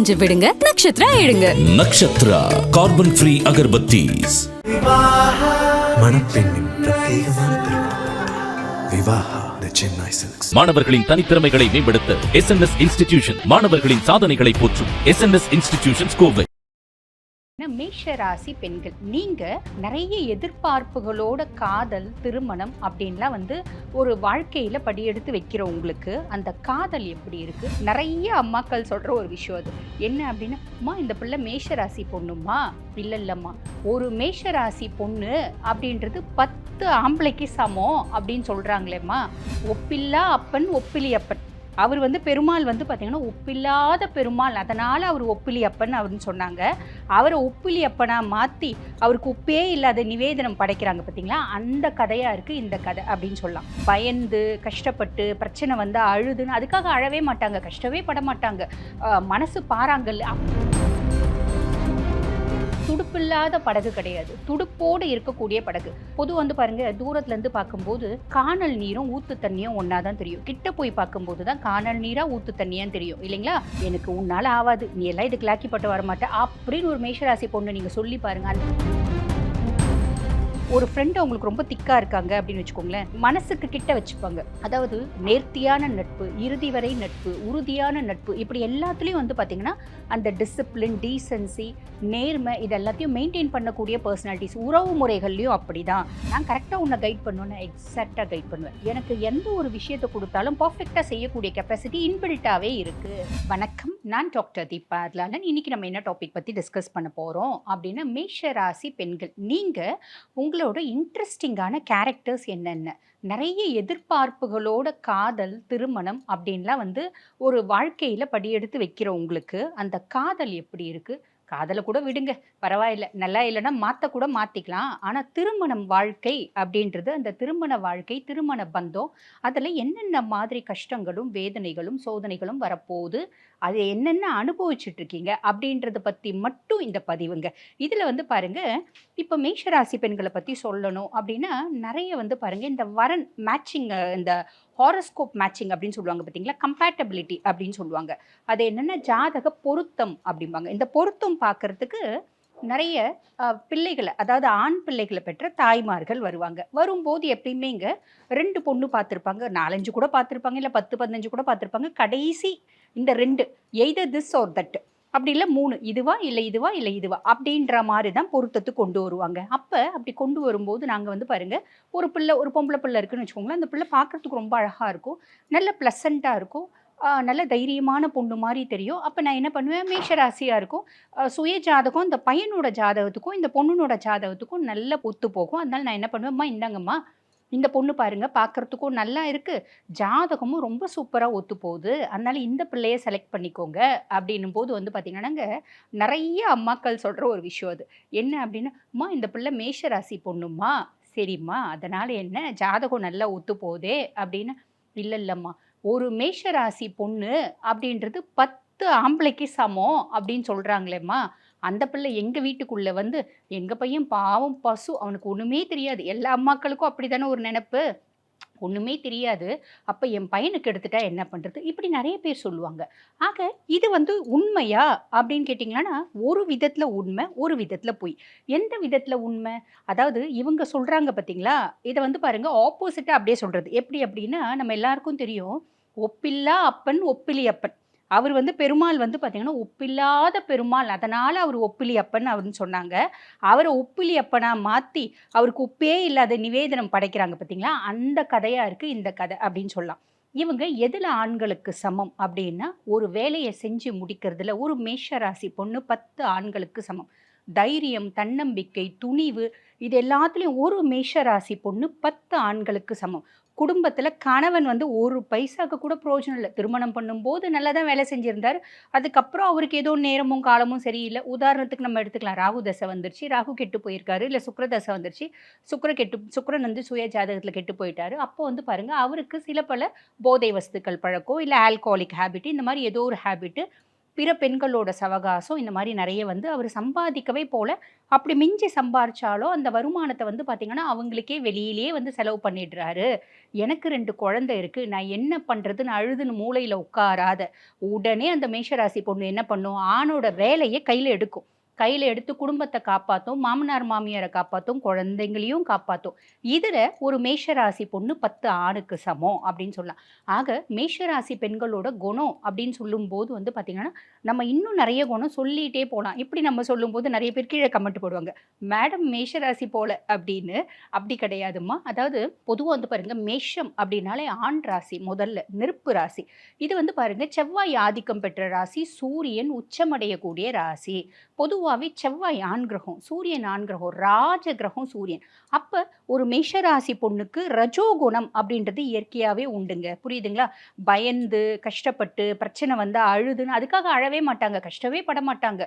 காஞ்ச விடுங்க, நக்ஷத்ரா எடுங்க. Nakshatra carbon free agarbattis. மணப்பெண்ணின் பிரத்யேகமான திருமணம் விவாஹா தி சென்னை சில்க்ஸ். மாணவர்களின் தனித்திறமைகளை மேம்படுத்த SNS இன்ஸ்டிடியூஷன் மாணவர்களின் சாதனைகளை போற்றும் SNS இன்ஸ்டிடியூஷன் கோவை. மேஷ ராசி பெண்கள், நீங்க நிறைய எதிர்பார்ப்புகளோட காதல், திருமணம் அப்படின்லாம் ஒரு வாழ்க்கையில படியெடுத்து வைக்கிற உங்களுக்கு அந்த காதல் எப்படி இருக்கு? நிறைய அம்மாக்கள் சொல்ற ஒரு விஷயம் அது என்ன அப்படின்னா, அம்மா இந்த பிள்ளை மேஷ ராசி பொண்ணுமா? இல்லம்மா, ஒரு மேஷ ராசி பொண்ணு அப்படின்றது 10 ஆம்பளைக்கு சமம் அப்படின்னு சொல்றாங்களேம்மா. ஒப்பில்லா அப்பன் ஒப்பிலி அப்பன். அவர் பெருமாள் பார்த்தீங்கன்னா ஒப்பில்லாத பெருமாள், அதனால் அவர் ஒப்பிலி அப்பன் அப்படின்னு சொன்னாங்க. அவரை ஒப்பிலி அப்பனாக மாற்றி அவருக்கு உப்பே இல்லாத நிவேதனம் படைக்கிறாங்க பார்த்தீங்களா, அந்த கதையாக இருக்குது இந்த கதை அப்படின்னு சொல்லலாம். பயந்து கஷ்டப்பட்டு பிரச்சனை அழுதுன்னு அதுக்காக அழவே மாட்டாங்க, கஷ்டமே பட மாட்டாங்க, மனசு பாறாங்கல். துடுப்பில்லாத படகு கிடையாது, துடுப்போடு இருக்கக்கூடிய படகு. பொது பாருங்க, தூரத்துல இருந்து பார்க்கும்போது காணல் நீரும் ஊத்து தண்ணியும் ஒன்னா தான் தெரியும். கிட்ட போய் பார்க்கும்போது தான் காணல் நீரா ஊத்து தண்ணியான்னு தெரியும் இல்லைங்களா? எனக்கு உன்னால ஆவாது, நீ எல்லாம் இதுக்கு லாக்கிப்பட்டு வரமாட்ட அப்படின்னு ஒரு மேஷராசி பொண்ணு நீங்க சொல்லி பாருங்க. ஒரு ஃப்ரெண்ட் அவங்களுக்கு ரொம்ப திக்கா இருக்காங்க அப்படின்னு வச்சுக்கோங்களேன், மனசுக்கு கிட்ட வச்சுப்பாங்க. அதாவது நேர்த்தியான நட்பு, இறுதி வரை நட்பு, உறுதியான நட்பு, இப்படி எல்லாத்துலேயும் பார்த்தீங்கன்னா அந்த டிசிப்ளின், டீசன்சி, நேர்மை இது எல்லாத்தையும் மெயின்டைன் பண்ணக்கூடிய பர்சனாலிட்டிஸ். உறவு முறைகள்லையும் அப்படி தான். நான் கரெக்டாக உன்னை கைட் பண்ணுவேன்னு எக்ஸாக்டாக கைட் பண்ணுவேன். எனக்கு எந்த ஒரு விஷயத்தை கொடுத்தாலும் பர்ஃபெக்டாக செய்யக்கூடிய கெப்பாசிட்டி இன்பில்ட்டாகவே இருக்குது. வணக்கம், நான் டாக்டர் தீபா அர்லாலன். இன்னைக்கு நம்ம என்ன டாபிக் பற்றி டிஸ்கஸ் பண்ண போகிறோம் அப்படின்னா, மேஷ ராசி பெண்கள், நீங்கள் உங்களோட இன்ட்ரெஸ்டிங்கான கேரக்டர்ஸ் என்னென்ன? நிறைய எதிர்பார்ப்புகளோட காதல், திருமணம் அப்படின்லாம் ஒரு வாழ்க்கையில் படியெடுத்து வைக்கிற உங்களுக்கு அந்த காதல் எப்படி இருக்குது? காதலை கூட விடுங்க, பரவாயில்ல, நல்லா இல்லைன்னா மாற்றக்கூட மாற்றிக்கலாம். ஆனால் திருமணம் வாழ்க்கை அப்படின்றது, அந்த திருமண வாழ்க்கை, திருமண பந்தம், அதில் என்னென்ன மாதிரி கஷ்டங்களும் வேதனைகளும் சோதனைகளும் வரப்போகுது, அது என்னென்ன அனுபவிச்சுட்ருக்கீங்க அப்படின்றத பற்றி மட்டும் இந்த பதிவுங்க. இதில் பாருங்கள், இப்போ மேஷராசி பெண்களை பற்றி சொல்லணும் அப்படின்னா நிறைய பாருங்கள், இந்த வரன் மேட்சிங், இந்த ஹாரோஸ்கோப் மேட்சிங் அப்படின்னு சொல்லுவாங்க பார்த்தீங்களா, கம்பேட்டபிலிட்டி அப்படின்னு சொல்லுவாங்க. அது என்னென்ன ஜாதக பொருத்தம் அப்படிம்பாங்க. இந்த பொருத்தம் பார்க்கறதுக்கு நிறைய பிள்ளைகளை, அதாவது ஆண் பிள்ளைகளை பெற்ற தாய்மார்கள் வருவாங்க. வரும்போது எப்பயுமே இங்கே 2 பொண்ணு பார்த்துருப்பாங்க, 4-5 கூட பார்த்துருப்பாங்க, இல்லை 10-15 கூட பார்த்துருப்பாங்க. கடைசி இந்த 2 எய்தர் திஸ் ஆர் தட், அப்படி இல்லை 3, இதுவா இல்லை இதுவா இல்லை இதுவா அப்படின்ற மாதிரி தான் பொருத்தத்துக்கு கொண்டு வருவாங்க. அப்போ அப்படி கொண்டு வரும்போது நாங்கள் பாருங்கள், ஒரு பிள்ளை, ஒரு பொம்பளை பிள்ளை இருக்குன்னு வச்சுக்கோங்களேன், அந்த பிள்ளை பார்க்குறதுக்கு ரொம்ப அழகாக இருக்கும், நல்ல ப்ளசண்ட்டாக இருக்கும், நல்ல தைரியமான பொண்ணு மாதிரி தெரியும். அப்போ நான் என்ன பண்ணுவேன், மேஷராசியாக இருக்கும், சுய ஜாதகம் இந்த பையனோட ஜாதகத்துக்கும் இந்த பொண்ணுனோட ஜாதகத்துக்கும் நல்ல ஒத்து போகும். அதனால நான் என்ன பண்ணுவேன்மா, இந்தாங்கம்மா இந்த பொண்ணு பாருங்க, பார்க்குறதுக்கும் நல்லா இருக்குது, ஜாதகமும் ரொம்ப சூப்பராக ஒத்து போகுது, அதனால் இந்த பிள்ளையை செலக்ட் பண்ணிக்கோங்க அப்படின்னும் போது பார்த்திங்கன்னாங்க நிறைய அம்மாக்கள் சொல்கிற ஒரு விஷயம் அது என்ன அப்படின்னா, அம்மா இந்த பிள்ளை மேஷராசி பொண்ணுமா? சரிம்மா, அதனால் என்ன, ஜாதகம் நல்லா ஒத்து போதே அப்படின்னு. இல்லைம்மா, ஒரு மேஷராசி பொண்ணு அப்படின்றது 10 ஆம்பளைக்கு சமம் அப்படின்னு சொல்கிறாங்களேம்மா. அந்த பிள்ளை எங்கள் வீட்டுக்குள்ளே எங்கள் பையன் பாவம் பசு, அவனுக்கு ஒன்றுமே தெரியாது. எல்லா அம்மாக்களுக்கும் அப்படி தானே ஒரு நினப்பு, ஒன்றுமே தெரியாது, அப்போ என் பையனுக்கு எடுத்துட்டா என்ன பண்ணுறது, இப்படி நிறைய பேர் சொல்லுவாங்க. ஆக இது உண்மையா அப்படின்னு கேட்டிங்கன்னா, ஒரு விதத்தில் உண்மை, ஒரு விதத்தில் பொய். எந்த விதத்தில் உண்மை? அதாவது இவங்க சொல்கிறாங்க பார்த்தீங்களா, இதை பாருங்கள், ஆப்போசிட்டாக அப்படியே சொல்கிறது. எப்படி அப்படின்னா, நம்ம எல்லாருக்கும் தெரியும், ஒப்பில்லா அப்பன் ஒப்பிலி அப்பன். அவர் பெருமாள் பார்த்தீங்கன்னா ஒப்பில்லாத பெருமாள், அதனால் அவர் ஒப்பிலி அப்பன் அப்படின்னு சொன்னாங்க. அவரை ஒப்பிலி அப்பனாக மாற்றி அவருக்கு உப்பே இல்லாத நிவேதனம் படைக்கிறாங்க பார்த்தீங்களா, அந்த கதையாக இருக்குது இந்த கதை அப்படின்னு சொல்லலாம். இவங்க எதில் ஆண்களுக்கு சமம் அப்படின்னா, ஒரு வேலையை செஞ்சு முடிக்கிறதுல ஒரு மேஷராசி பொண்ணு 10 ஆண்களுக்கு சமம். தைரியம், தன்னம்பிக்கை, துணிவு, இது எல்லாத்துலேயும் ஒரு மேஷராசி பொண்ணு 10 ஆண்களுக்கு சமம். குடும்பத்தில் கணவன் ஒரு பைசாக்கு கூட பிரயோஜனம் இல்லை. திருமணம் பண்ணும்போது நல்லா தான் வேலை செஞ்சுருந்தார், அதுக்கப்புறம் அவருக்கு ஏதோ நேரமும் காலமும் சரியில்லை. உதாரணத்துக்கு நம்ம எடுத்துக்கலாம், ராகு தசை வந்துருச்சு, ராகு கெட்டு போயிருக்காரு, இல்லை சுக்கிர தசை வந்துருச்சு, சுக்கிரன் சுய ஜாதகத்தில் கெட்டு போயிட்டாரு. அப்போ பாருங்கள், அவருக்கு சில பல போதை வஸ்துக்கள் பழக்கம், இல்லை ஆல்கோஹாலிக் ஹேபிட், இந்த மாதிரி ஏதோ ஒரு ஹேபிட்டு பிற பெண்களோட சவகாசம் இந்த மாதிரி நிறைய வந்து அவர் சம்பாதிக்கவே போல. அப்படி மிஞ்சி சம்பாரிச்சாலும் அந்த வருமானத்தை வந்து பார்த்தீங்கன்னா, அவங்களுக்கே வெளியிலேயே வந்து செலவு பண்ணிடுறாரு. எனக்கு 2 குழந்தை இருக்கு. நான் என்ன பண்றதுன்னு அழுதுன்னு மூலையில உட்காராத, உடனே அந்த மேஷராசி பொண்ணு என்ன பண்ணும்? ஆணோட வேலைய கையில எடுக்கும். கையில எடுத்து குடும்பத்த காப்பாத்தும், மாமனார், மாமியார காப்பாத்தும், குழந்தைங்களையும் காப்பாத்தும். இதுல ஒரு மேஷராசி பொண்ணு 10 ஆணுக்கு சமம் அப்படின்னு சொல்லலாம். ஆக மேஷராசி பெண்களோட குணம் அப்படின்னு சொல்லும்போது வந்து பார்த்தீங்கன்னா, நம்ம இன்னும் நெறைய குணம் சொல்லிட்டே போலாம். இப்படி நம்ம சொல்லும்போது நெறைய பேர் கீழ கமெண்ட் போடுவாங்க. மேடம் மேஷராசி போல அப்படின்னு. அப்படி கிடையாதும்மா. அதாவது பொதுவா வந்து பாருங்க, மேஷம் அப்படின்னாலே ஆண் ராசி முதல்ல, நெருப்பு ராசி. இது வந்து பாருங்க செவ்வாய் ஆதிக்கம் பெற்ற ராசி, சூரியன் உச்சமடையக்கூடிய ராசி. பொதுவாவே செவ்வாய் ஆண் கிரகம், சூரியன் ஆண் கிரகம், ராஜ கிரகம் சூரியன். அப்ப ஒரு மேஷராசி பொண்ணுக்கு ரஜோகுணம் அப்படின்றது இயற்கையாவே உண்டுங்க. புரியுதுங்களா? பயந்து, கஷ்டப்பட்டு, பிரச்சனை வந்தா அழுதுன்னு அதுக்காக அழவே மாட்டாங்க. கஷ்டமே பட மாட்டாங்க.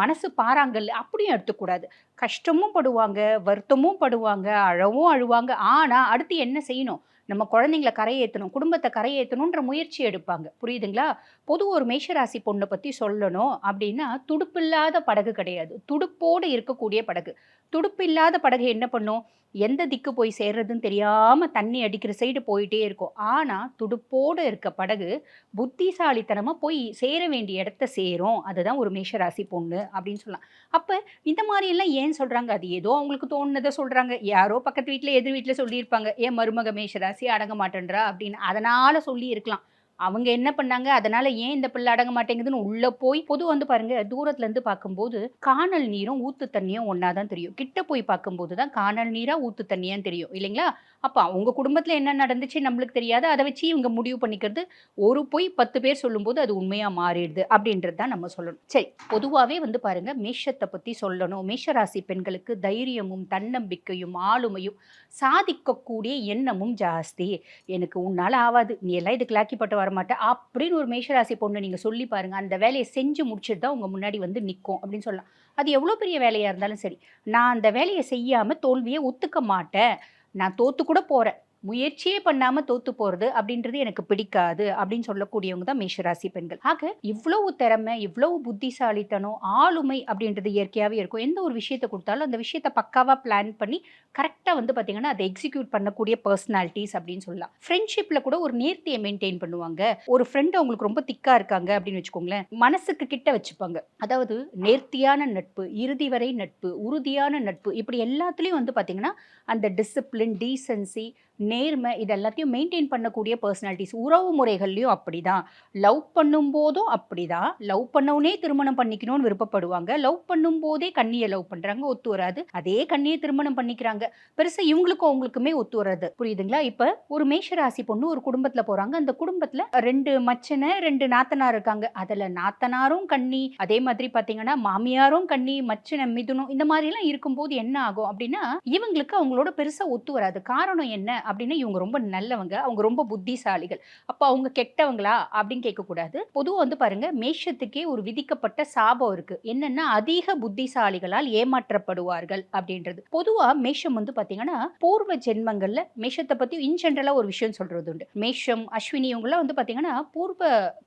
மனசு பாறாங்கல் அப்படியும் எடுத்துக்கூடாது. கஷ்டமும் படுவாங்க, வருத்தமும் படுவாங்க, அழவும் அழுவாங்க. ஆனா அடுத்து என்ன செய்யணும்? நம்ம குழந்தைங்கள கரையேத்தணும், குடும்பத்த கரையேத்தணுன்ற முயற்சி எடுப்பாங்க. புரியுதுங்களா? பொதுவா ஒரு மேஷராசி பொண்ண பத்தி சொல்லணும் அப்படின்னா, துடுப்பில்லாத படகு கிடையாது. துடுப்போட இருக்கக்கூடிய படகு. துடுப்பில்லாத படகு என்ன பண்ணும்? எந்த திக்கு போய் சேர்றதுன்னு தெரியாம தண்ணி அடிக்கிற சைடு போயிட்டே இருக்கும். ஆனா, துடுப்போட இருக்க படகு புத்திசாலித்தனமா போய் சேர வேண்டிய இடத்த சேரும். அதுதான் ஒரு மேஷராசி பொண்ணு அப்படின்னு சொல்லலாம். அப்ப இந்த மாரியெல்லாம் ஏன் சொல்றாங்க? அது ஏதோ அவங்களுக்கு தோணுனத சொல்றாங்க. யாரோ பக்கத்து வீட்ல, எதிர் வீட்ல சொல்லியிருப்பாங்க. "என் மருமக மேஷராசி அடங்க மாட்டேன்றா" அப்படின்னு. அதனால சொல்லியிருக்கலாம். அவங்க என்ன பண்ணாங்க? அதனால ஏன் இந்த பிள்ளை அடங்க மாட்டேங்குதுன்னு உள்ள போய் பொதுவா வந்து பாருங்க, தூரத்துல இருந்து பார்க்கும்போது கானல் நீரும், ஊத்து தண்ணியும் ஒண்ணா தான் தெரியும். கிட்ட போய் பார்க்கும்போது தான் கானல் நீரா, ஊத்து தண்ணியான்னு தெரியும். இல்லைங்களா? அப்ப அவங்க குடும்பத்துல என்ன நடந்துச்சு நம்மளுக்கு தெரியாது. அத வச்சு இவங்க முடிவு பண்ணிக்கிறது. ஒரு பொய் 10 பேர் சொல்லும்போது அது உண்மையா மாறிடுது அப்படின்றது தான் நம்ம சொல்லணும். சரி, பொதுவாவே வந்து பாருங்க, மேஷத்த பத்தி சொல்லணும். மேஷராசி பெண்களுக்கு தைரியமும், தன்னம்பிக்கையும், ஆளுமையும், சாதிக்கக்கூடிய எண்ணமும் ஜாஸ்தி. எனக்கு உன்னால ஆவாது, நீ எல்லாம் இதுக்கு லாக்கிப்பட்டு வரமாட்ட அப்படின்னு ஒரு மேஷராசி பொண்ணு நீங்க சொல்லி பாருங்க. அந்த வேலையை செஞ்சு முடிச்சுட்டு தான் உங்க முன்னாடி வந்து நிக்கும் அப்படின்னு சொல்லலாம். அது எவ்வளோ பெரிய வேலையா இருந்தாலும் சரி, நான் அந்த வேலையை செய்யாம தோல்வியை ஒத்துக்க மாட்டேன், நான் தோத்து கூட போறேன், முயற்சியே பண்ணாம தோத்து போறது அப்படின்றது எனக்கு பிடிக்காது அப்படின்னு சொல்லக்கூடியவங்க தான் மேஷராசி பெண்கள். ஆக இவ்வளவு திறமை, இவ்வளவு புத்திசாலித்தனம், ஆளுமை அப்படின்றது இயற்கையாவே இருக்கும். எந்த ஒரு விஷயத்தை கொடுத்தாலும் அந்த விஷயத்தை பக்காவா பிளான் பண்ணி கரெக்டா வந்து பாத்தீங்கன்னா அதை எக்ஸிக்யூட் பண்ணக்கூடிய பர்சனாலிட்டிஸ் அப்படின்னு சொல்லலாம். ஃப்ரெண்ட்ஷிப்ல கூட ஒரு நேர்த்தியை மெயின்டைன் பண்ணுவாங்க. ஒரு ஃப்ரெண்ட் அவங்களுக்கு ரொம்ப திக்கா இருக்காங்க அப்படின்னு வச்சுக்கோங்களேன், மனசுக்கு கிட்ட வச்சுப்பாங்க. அதாவது நேர்த்தியான நட்பு, இறுதி வரை நட்பு, உறுதியான நட்பு, இப்படி எல்லாத்துலயும் வந்து பாத்தீங்கன்னா அந்த டிசிப்ளின், டீசன்சி, நேர்மை இது எல்லாத்தையும் மெயின்டைன் பண்ணக்கூடிய பர்சனாலிட்டிஸ். உறவு முறைகள்லையும் அப்படிதான். லவ் பண்ணும்போதும் அப்படிதான். லவ் பண்ணவுனே திருமணம் பண்ணிக்கணும்னு விருப்பப்படுவாங்க. லவ் பண்ணும்போதே கண்ணியை லவ் பண்றாங்க, ஒத்து வராது. அதே கண்ணியை திருமணம் பண்ணிக்கிறாங்க. பெருசா இவங்களுக்கும் அவங்களுக்குமே ஒத்து வராது. புரியுதுங்களா? இப்ப ஒரு மேஷராசி பொண்ணு ஒரு குடும்பத்துல போறாங்க. அந்த குடும்பத்துல 2 மச்சனை, 2 நாத்தனார் இருக்காங்க. அதுல நாத்தனாரும் கன்னி, அதே மாதிரி பாத்தீங்கன்னா மாமியாரும் கன்னி, மச்சனை மிதுனம், இந்த மாதிரி எல்லாம் இருக்கும்போது என்ன ஆகும் அப்படின்னா, இவங்களுக்கு அவங்களோட பெருசா ஒத்து வராது. காரணம் என்ன அப்படின்னா, இவங்க ரொம்ப நல்லவங்க, அவங்க ரொம்ப புத்திசாலிகள். அப்ப அவங்க கெட்டவங்களா அப்படின்னு கேட்கக்கூடாது. பொதுவா வந்து பாருங்க, மேஷத்துக்கே ஒரு விதிக்கப்பட்ட சாபம் இருக்கு. என்னன்னா, அதிக புத்திசாலிகளால் ஏமாற்றப்படுவார்கள் அப்படின்றது. பொதுவா மேஷம் வந்து பாத்தீங்கன்னா, பூர்வ ஜென்மங்கள்ல மேஷத்தை பத்தி இன் ஜெனரலா ஒரு விஷயம் சொல்றது உண்டு. மேஷம், அஸ்வினி இவங்கெல்லாம் வந்து பாத்தீங்கன்னா பூர்வ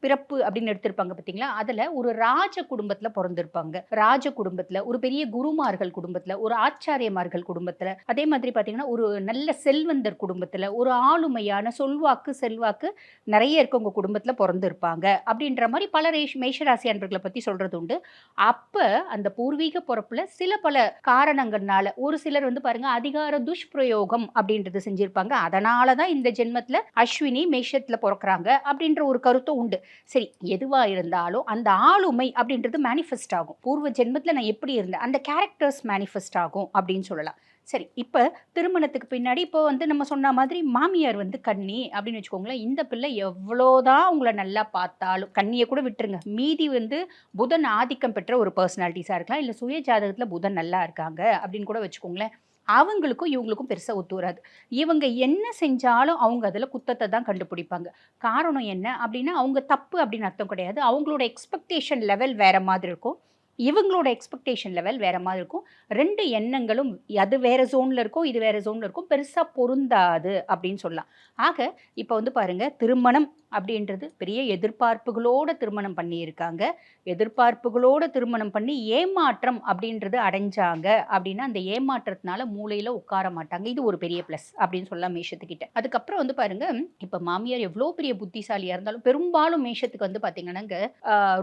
பிறப்பு அப்படின்னு எடுத்திருப்பாங்க பாத்தீங்களா, அதுல ஒரு ராஜ குடும்பத்துல பிறந்திருப்பாங்க. ராஜ குடும்பத்துல, ஒரு பெரிய குருமார்கள் குடும்பத்துல, ஒரு ஆச்சாரியமார்கள் குடும்பத்துல, அதே மாதிரி பாத்தீங்கன்னா ஒரு நல்ல செல்வந்தர் குடும்பத்துல, ஒரு ஆளுமையான சொல்வாக்கு, செல்வாக்கு நிறைய இருக்கவங்க குடும்பத்துல பிறந்திருப்பாங்க அப்படின்ற மாதிரி பல மேஷராசி அன்பர்களை பத்தி சொல்றது உண்டு. அப்ப அந்த பூர்வீக பொறப்புல சில பல காரணங்கள்னால ஒரு சிலர் வந்து பாருங்க அதிகார துஷ்பிரயோகம் அப்படின்றது செஞ்சிருப்பாங்க. அதனாலதான் இந்த ஜென்மத்துல அஸ்வினி மேஷத்துல பிறக்கிறாங்க அப்படின்ற ஒரு கருத்தும் உண்டு. சரி, எதுவா இருந்தாலும் அந்த ஆளுமை அப்படின்றது மேனிஃபெஸ்ட் ஆகும். பூர்வ ஜென்மத்துல நான் எப்படி இருந்தேன் அந்த கேரக்டர்ஸ் மேனிஃபெஸ்ட் ஆகும் அப்படின்னு சொல்லலாம். சரி, இப்ப திருமணத்துக்கு பின்னாடி இப்போ வந்து நம்ம சொன்ன மாதிரி மாமியார் வந்து கன்னி அப்படின்னு வச்சுக்கோங்களேன். இந்த பிள்ளை எவ்வளோதான் உங்களை நல்லா பார்த்தாலும், கன்னியை கூட விட்டுருங்க, மீதி வந்து புதன் ஆதிக்கம் பெற்ற ஒரு பர்சனாலிட்டிஸா இருக்கலாம், இல்ல சுய ஜாதகத்துல புதன் நல்லா இருக்காங்க அப்படின்னு கூட வச்சுக்கோங்களேன். அவங்களுக்கும் இவங்களுக்கும் பெருசா ஒத்து வராது. இவங்க என்ன செஞ்சாலும் அவங்க அதுல குத்தத்தை தான் கண்டுபிடிப்பாங்க. காரணம் என்ன அப்படின்னா, அவங்க தப்பு அப்படின்னு அர்த்தம் கிடையாது. அவங்களோட எக்ஸ்பெக்டேஷன் லெவல் வேற மாதிரி இருக்கும், இவங்களோட எக்ஸ்பெக்டேஷன் லெவல் வேற மாதிரி இருக்கும். 2 எண்ணங்களும் அது வேற ஜோன்ல இருக்கும், இது வேற ஜோன்ல இருக்கும். பெருசா பொருந்தாது அப்படின்னு சொல்லலாம். ஆக இப்ப வந்து பாருங்க, திருமணம் அப்படின்றது பெரிய எதிர்பார்ப்புகளோட திருமணம் பண்ணியிருக்காங்க. எதிர்பார்ப்புகளோட திருமணம் பண்ணி ஏமாற்றம் அப்படின்றது அடைஞ்சாங்க அப்படின்னா அந்த ஏமாற்றத்தினால மூலையில உட்கார மாட்டாங்க. இது ஒரு பெரிய ப்ளஸ் அப்படின்னு சொல்லலாம் மேஷத்துக்கிட்ட. அதுக்கப்புறம் வந்து பாருங்க, இப்ப மாமியார் எவ்வளோ பெரிய புத்திசாலியா இருந்தாலும் பெரும்பாலும் மேஷத்துக்கு வந்து பாத்தீங்கன்னாங்க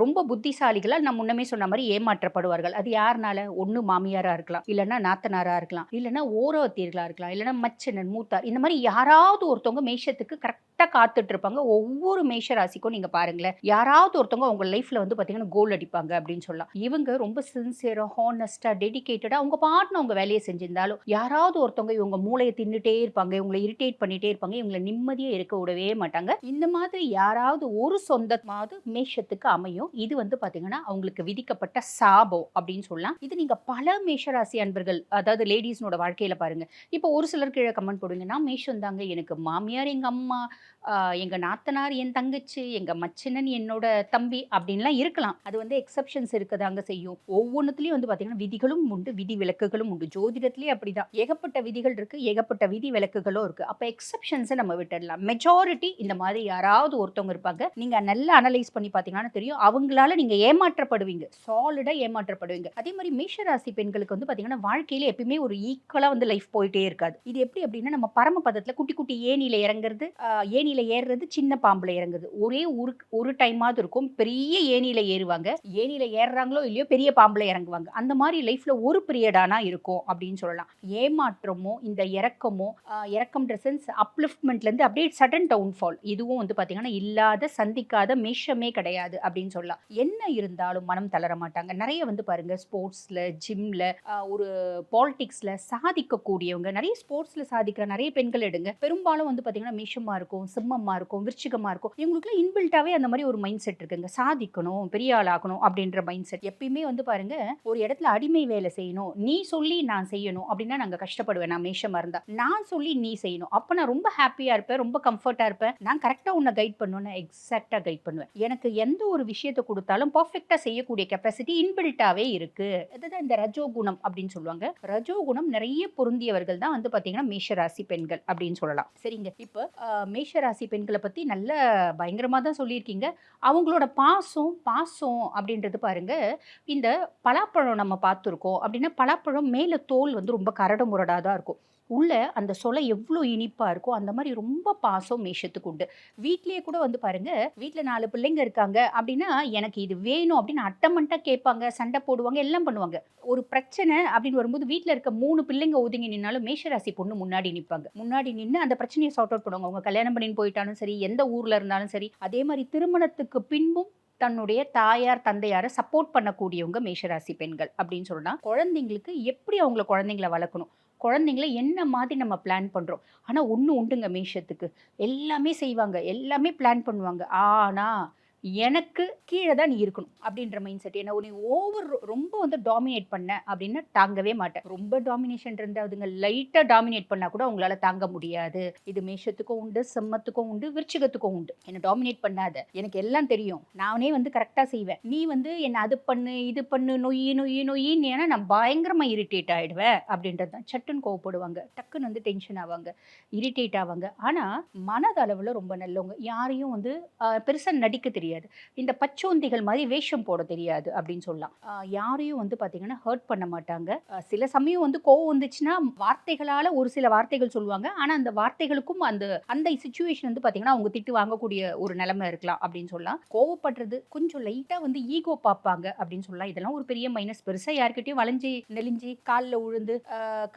ரொம்ப புத்திசாலிகளா நான் முன்னமே சொன்ன மாதிரி ஏமாற்றப்படுவார்கள். அது யாருனால? ஒண்ணு மாமியாரா இருக்கலாம், இல்லைன்னா நாத்தனாரா இருக்கலாம், இல்லைன்னா ஓரவத்தீர்களா இருக்கலாம், இல்லைன்னா மச்சனன் மூத்தார், இந்த மாதிரி யாராவது ஒருத்தவங்க மேஷத்துக்கு கரெக்டா காத்துட்டு இருப்பாங்க. ஒவ்வொரு மேஷ ராசிக்கும் நீங்க பாருங்களேன், யாராவது ஒருத்தவங்க அவங்க லைஃப்ல வந்து பாத்தீங்கன்னா கோல் அடிப்பாங்க அப்படின்னு சொல்லலாம். இவங்க ரொம்ப சின்சியரா, ஹானஸ்டா, டெடிகேட்டடா அவங்க பாட்டுன்னு அவங்க வேலையை செஞ்சிருந்தாலும் யாராவது ஒருத்தவங்க இவங்க மூளையை தின்னுட்டே இருப்பாங்க, இவங்களை இரிட்டேட் பண்ணிட்டே இருப்பாங்க, இவங்களை நிம்மதியா இருக்க விடவே மாட்டாங்க. இந்த மாதிரி யாராவது ஒரு சொந்தமாவது மேஷத்துக்கு அமையும். இது வந்து பாத்தீங்கன்னா அவங்களுக்கு விதிக்கப்பட்ட சாபம் அப்படின்னு சொல்லலாம். இது நீங்க பல மேஷராசி அன்பர்கள், அதாவது லேடிஸ்னோட வாழ்க்கையில பாருங்க. இப்போ ஒரு சிலர் கீழே கமெண்ட் போடுவீங்க, நான் மேஷம் தாங்க, எனக்கு மாமியார் எங்க அம்மா, எங்க நாத்தனார் என் தங்கச்சி, எங்க மச்சினன் என்னோட தம்பி அப்படின்லாம் இருக்கலாம். அது வந்து எக்ஸப்ஷன்ஸ் இருக்கதாங்க செய்யும். ஒவ்வொன்றுத்துலயும் வந்து பாத்தீங்கன்னா விதிகளும் உண்டு, விதி விலக்குகளும் உண்டு. ஜோதிடத்திலேயே அப்படிதான் ஏகப்பட்ட விதிகள் இருக்கு, ஏகப்பட்ட விதி விலக்குகளும் இருக்கு. அப்ப எக்ஸப்ஷன்ஸை நம்ம விட்டுடலாம். மெஜாரிட்டி இந்த மாதிரி யாராவது ஒருத்தவங்க இருப்பாங்க. நீங்க நல்லா அனலைஸ் பண்ணி பாத்தீங்கன்னா தெரியும், அவங்களால நீங்க ஏமாற்றப்படுவீங்க, சாலிடா ஏமாற்றப்படுவீங்க. அதே மாதிரி மேஷராசி பெண்களுக்கு வந்து பாத்தீங்கன்னா வாழ்க்கையில எப்பயுமே ஒரு ஈக்குவலா வந்து லைஃப் போயிட்டே இருக்காது. இது எப்படி அப்படின்னா, நம்ம பரமபதத்துல குட்டி குட்டி ஏணியில இறங்குறது, ஏணியில ஏறுறது, சின்ன பாம்புல இறங்குது. ஒரே ஒரு டைமாவது இருக்கும். பெரிய ஏணியில ஏறுவாங்க, ஏணியில ஏறுறாங்களோ இல்லையோ பெரிய பாம்புல இறங்குவாங்க. அந்த மாதிரி லைஃப்ல ஒரு பீரியடானா இருக்கும் அப்படின்னு சொல்லலாம். ஏமாற்றமோ இந்த இறக்கமோ, இறக்கம் சென்ஸ் அப்லிஃப்ட்மெண்ட்ல இருந்து அப்படியே சடன் டவுன்ஃபால், இதுவும் வந்து பாத்தீங்கன்னா இல்லாத சந்திக்காத மேஷமே கிடையாது அப்படின்னு சொல்லலாம். என்ன இருந்தாலும் மனம் தளர மாட்டாங்க. நிறைய வந்து பாருங்க ஸ்போர்ட்ஸ்ல, ஜிம்ல, ஒரு பாலிடிக்ஸ்ல சாதிக்கக்கூடியவங்க, நிறைய ஸ்போர்ட்ஸ்ல சாதிக்கிற நிறைய பெண்கள் எடுங்க, பெரும்பாலும் வந்து பாத்தீங்கன்னா மேஷமா இருக்கும், சிம்மமா இருக்கும், விருச்சிகமா இருக்கும். இவங்களுக்கு இன்பில்ட்டாவே அந்த மாதிரி ஒரு மைண்ட் செட் இருக்குங்க. சாதிக்கணும், பெரிய ஆள் ஆகணும் அப்படின்ற மைண்ட் செட். எப்பயுமே வந்து பாருங்க, ஒரு இடத்துல அடிமை வேலை செய்யணும், நீ சொல்லி நான் செய்யணும் அப்படின்னா நாங்க கஷ்டப்படுவேன். நான் மேஷமா இருந்தா நான் சொல்லி நீ செய்யணும், அப்ப நான் ரொம்ப ஹாப்பியா இருப்பேன், ரொம்ப கம்ஃபர்ட்டா இருப்பேன். நான் கரெக்டா உன்னை கைட் பண்ணுவேன், எக்ஸாக்டா கைட் பண்ணுவேன். எனக்கு எந்த ஒரு விஷயத்தை கொடுத்தாலும் பர்ஃபெக்டா செய்யக்கூடிய கெப்பாசிட்டி இன்பில்ட்டாவே இருக்கு. இதுதான் இந்த ரஜோகுணம் அப்படின்னு சொல்லுவாங்க. ரஜோகுணம் நிறைய பொருந்தியவர்கள் தான் வந்து பாத்தீங்கன்னா மேஷராசி பெண்கள் அப்படின்னு சொல்லலாம். சரிங்க, இப்ப மேஷராசி பெண்களை பத்தி நல்ல பயங்கரமா தான் சொல்லியிருக்கீங்க. அவங்களோட பாசம் அப்படின்றது பாருங்க, இந்த பலாப்பழம் நம்ம பார்த்துருக்கோம் அப்படின்னா, பலாப்பழம் மேல தோல் வந்து ரொம்ப கரடு முரடா தான் இருக்கும், உள்ள அந்த சொலை எவ்வளோ இனிப்பா இருக்கும். அந்த மாதிரி ரொம்ப பாசம் மேஷத்துக்கு உண்டு. வீட்லயே கூட வந்து பாருங்க, வீட்டில் 4 பிள்ளைங்க இருக்காங்க அப்படின்னா எனக்கு இது வேணும் அப்படின்னு அட்டமண்டா கேட்பாங்க, சண்டை போடுவாங்க, எல்லாம் பண்ணுவாங்க. ஒரு பிரச்சனை அப்படின்னு வரும்போது வீட்டில் இருக்க 3 பிள்ளைங்க ஒதுங்கி நின்னாலும் மேஷராசி பொண்ணு முன்னாடி நிற்பாங்க. முன்னாடி நின்று அந்த பிரச்சனையை சார்ட் அவுட் பண்ணுவாங்க. அவங்க கல்யாணம் பண்ணின்னு போயிட்டாலும் சரி, எந்த ஊர்ல இருந்தாலும் சரி. அதே மாதிரி திருமணத்துக்கு பின்பும் தன்னுடைய தாயார் தந்தையாரை சப்போர்ட் பண்ணக்கூடியவங்க மேஷராசி பெண்கள் அப்படின்னு சொல்லலாம். குழந்தைங்களுக்கு எப்படி அவங்கள குழந்தைங்களை வளர்க்கணும், குழந்தைங்கள என்ன மாதிரி நம்ம பிளான் பண்றோம். ஆனா ஒண்ணு உண்டுங்க, மேஷத்துக்கு எல்லாமே செய்வாங்க, எல்லாமே பிளான் பண்ணுவாங்க. ஆனா எனக்கு கீழே தான் நீ இருக்கணும் அப்படின்ற மைண்ட் செட். என்ன நீ ரொம்ப வந்து டாமினேட் பண்ண அப்படின்னா தாங்கவே மாட்டேன். ரொம்ப டாமினேஷன் இருந்தாதுங்க, லைட்டா டாமினேட் பண்ணா கூட உங்களால தாங்க முடியாது. இது மேஷத்துக்கும் உண்டு, சிம்மத்துக்கும் உண்டு, விருச்சிகத்துக்கும் உண்டு. என்ன டாமினேட் பண்ணாத, எனக்கு எல்லாம் தெரியும், நானே வந்து கரெக்டா செய்வேன், நீ வந்து என்ன அது பண்ணு இது பண்ணு நொய்யின்னு ஏன்னா நான் பயங்கரமா இரிட்டேட் ஆயிடுவேன் அப்படின்றது தான். சட்டுன்னு கோவப்படுவாங்க, டக்குன்னு வந்து டென்ஷன் ஆவாங்க, இரிட்டேட் ஆவாங்க. ஆனா மனதளவுல ரொம்ப நல்லவங்க. யாரையும் வந்து பெருசா நடிக்க தெரியாது, இந்த பச்சோந்திகள் மாதிரி வேஷம் போட தெரியாது அப்படின்னு சொல்லலாம். யாரையும் வந்து பாத்தீங்கன்னா ஹர்ட் பண்ண மாட்டாங்க. சில சமயம் வந்து கோவம் வந்துச்சுன்னா வார்த்தைகளால ஒரு சில வார்த்தைகள் சொல்லுவாங்க. ஆனா அந்த வார்த்தைகளுக்கும் அந்த சிச்சுவேஷன் வந்து பாத்தீங்கன்னா அவங்க திட்டு வாங்கக்கூடிய ஒரு நிலைமை இருக்கலாம் அப்படின்னு சொல்லலாம். கோவப்படுறது கொஞ்சம் லைட்டா வந்து ஈகோ பார்ப்பாங்க அப்படின்னு சொல்லலாம். இதெல்லாம் ஒரு பெரிய மைனஸ். பெருசா யார்கிட்டயும் வளைஞ்சி நெளிஞ்சி காலில் உழுந்து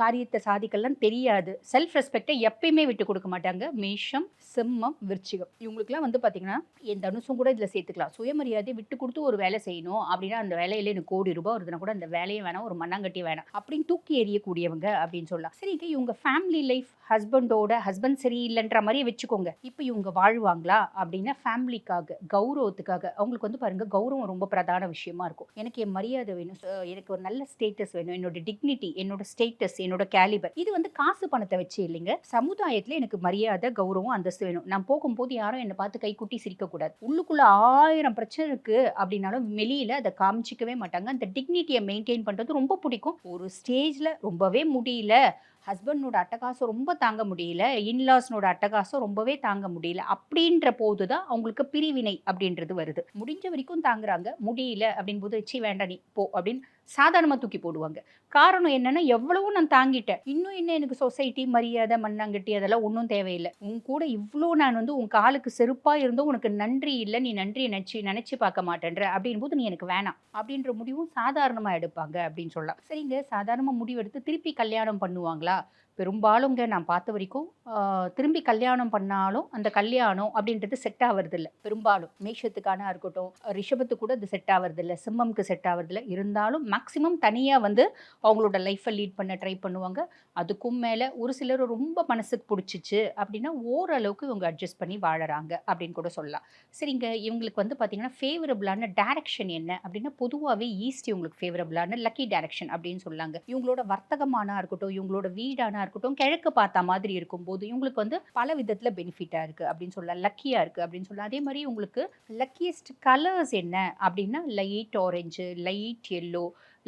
காரியத்தை சாதிக்கலாம் தெரியாது. செல்ஃப் ரெஸ்பெக்டை எப்பயுமே விட்டு கொடுக்க மாட்டாங்க. மேஷம், சிம்மம், விருச்சிகம் இவங்களுக்குலாம் வந்து பாத்தீங்கன்னா என் தனுசும் கூட இதுல சேர்த்துக்கலாம். சுயமரியாதை விட்டு கொடுத்து ஒரு வேலை செய்யணும் அப்படின்னா அந்த வேலையில எனக்கு கோடி ரூபாய் வருதுன்னா கூட அந்த வேலையை வேணாம், ஒரு மண்ணாங்கட்டி வேணாம் அப்படின்னு தூக்கி எறியக்கூடியவங்க அப்படின்னு சொல்லலாம். சரிங்க, இவங்க ஃபேமிலி லைஃப் ஹஸ்பண்ட் சரியில்லைன்ற மாதிரியே வச்சுக்கோங்க. இப்போ இவங்க வாழ்வாங்களா அப்படின்னா ஃபேமிலிக்காக, கௌரவத்துக்காக. அவங்களுக்கு வந்து பாருங்க கௌரவம் ரொம்ப பிரதான விஷயமா இருக்கும். எனக்கு என் மரியாதை வேணும், எனக்கு ஒரு நல்ல ஸ்டேட்டஸ் வேணும், என்னோட டிக்னிட்டி, என்னோட ஸ்டேட்டஸ், என்னோட கேலிபர். இது வந்து காசு பணத்தை வச்சு இல்லைங்க. சமுதாயத்துல எனக்கு மரியாதை, கௌரவம், அந்தஸ்து வேணும். நான் போகும்போது யாரும் என்னை பார்த்து கை குட்டி சிரிக்க கூடாது. உள்ளுக்குள்ள 1000 பிரச்சனை இருக்கு அப்படின்னாலும் வெளியில அதை காமிச்சிக்கவே மாட்டாங்க. அந்த டிக்னிட்டியை மெயின்டைன் பண்றது ரொம்ப பிடிக்கும். ஒரு ஸ்டேஜ்ல ரொம்பவே முடியல, ஹஸ்பண்டோட அட்டகாசம் ரொம்ப தாங்க முடியல, இன்லாஸ்னோட அட்டகாசம் ரொம்பவே தாங்க முடியல, அப்படின்ற போது தான் அவங்களுக்கு பிரிவினை அப்படின்றது வருது. முடிஞ்ச வரைக்கும் தாங்குறாங்க, முடியல அப்படின் போது ச்சீ வேண்டாம் நீ போ அப்படின்னு சாதாரணமாக தூக்கி போடுவாங்க. காரணம் என்னன்னா, எவ்வளவோ நான் தாங்கிட்டேன், இன்னும் என்ன எனக்கு சொசைட்டி மரியாதை மண்ணாங்கட்டி அதெல்லாம் ஒன்றும் தேவையில்லை, உன் கூட இவ்வளோ நான் வந்து உன் காலுக்கு செருப்பாக இருந்தும் உனக்கு நன்றி இல்லை, நீ நன்றி நினச்சி பார்க்க மாட்டேன்ற அப்படின் போது நீ எனக்கு வேணாம் அப்படின்ற முடிவும் சாதாரணமாக எடுப்பாங்க அப்படின்னு சொல்லலாம். சரிங்க, சாதாரணமாக முடிவெடுத்து திருப்பி கல்யாணம் பண்ணுவாங்களா? பெரும்பாலுங்க நான் பார்த்த வரைக்கும் திரும்பி கல்யாணம் பண்ணாலும் அந்த கல்யாணம் அப்படின்றது செட் ஆகிறது இல்லை. பெரும்பாலும் மேஷத்துக்கான இருக்கட்டும், ரிஷபத்துக்கு கூட இது செட் ஆகிறது இல்லை, சிம்மம்க்கு செட் ஆகிறது இல்லை. இருந்தாலும் மேக்ஸிமம் தனியாக வந்து அவங்களோட லைஃப்பை லீட் பண்ண ட்ரை பண்ணுவாங்க. அதுக்கும் மேலே ஒரு சிலர் ரொம்ப மனசுக்கு பிடிச்சிச்சு அப்படின்னா ஓரளவுக்கு இவங்க அட்ஜஸ்ட் பண்ணி வாழறாங்க அப்படின்னு கூட சொல்லலாம். சரிங்க, இவங்களுக்கு வந்து பார்த்திங்கன்னா ஃபேவரபிளான டைரக்ஷன் என்ன அப்படின்னா, பொதுவாகவே ஈஸ்ட் இவங்களுக்கு ஃபேவரபிளான லக்கி டைரக்ஷன் அப்படின்னு சொல்லாங்க. இவங்களோட வர்த்தகமானா இருக்கட்டும், இவங்களோட வீடானா இருக்கட்டும், கிழக்கு பார்த்தா மாதிரி இருக்கும்போது இவங்களுக்கு வந்து பல விதத்தில் பெனிஃபிட்டாக இருக்குது அப்படின்னு சொல்லலாம், லக்கியாக இருக்குது அப்படின்னு சொல்லலாம். அதே மாதிரி உங்களுக்கு லக்கியஸ்ட் கலர்ஸ் என்ன அப்படின்னா, light orange, light yellow,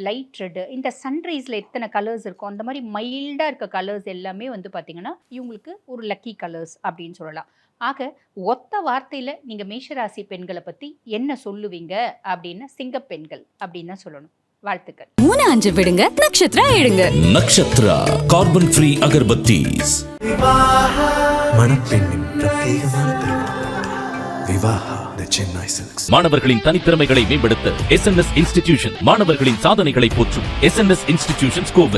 light red, இந்த சன்ரைஸில் எத்தனை கலர்ஸ் இருக்கும் அந்த மாதிரி மைல்டாக இருக்க கலர்ஸ் எல்லாமே வந்து பார்த்திங்கன்னா இவங்களுக்கு ஒரு லக்கி கலர்ஸ் அப்படின்னு சொல்லலாம். ஆக ஒத்த வார்த்தையில் நீங்கள் மேஷராசி பெண்களை பற்றி என்ன சொல்லுவீங்க அப்படின்னா, சிங்கப்பெண்கள் அப்படின்னு தான் சொல்லணும். வாழ்த்துக்கள். 3-5 விடுங்க, நட்சத்திரா எடுங்க. Nakshatra carbon free agarbattis. மணப்பெண்ணின் பிரத்யேகமான திருமணம் விவாஹா தி சென்னை சில்க்ஸ். மாணவர்களின் தனித்திறமைகளை மேம்படுத்த SNS இன்ஸ்டிடியூஷன் மாணவர்களின் சாதனைகளை போற்றும் SNS இன்ஸ்டிடியூஷன்ஸ் கோவை.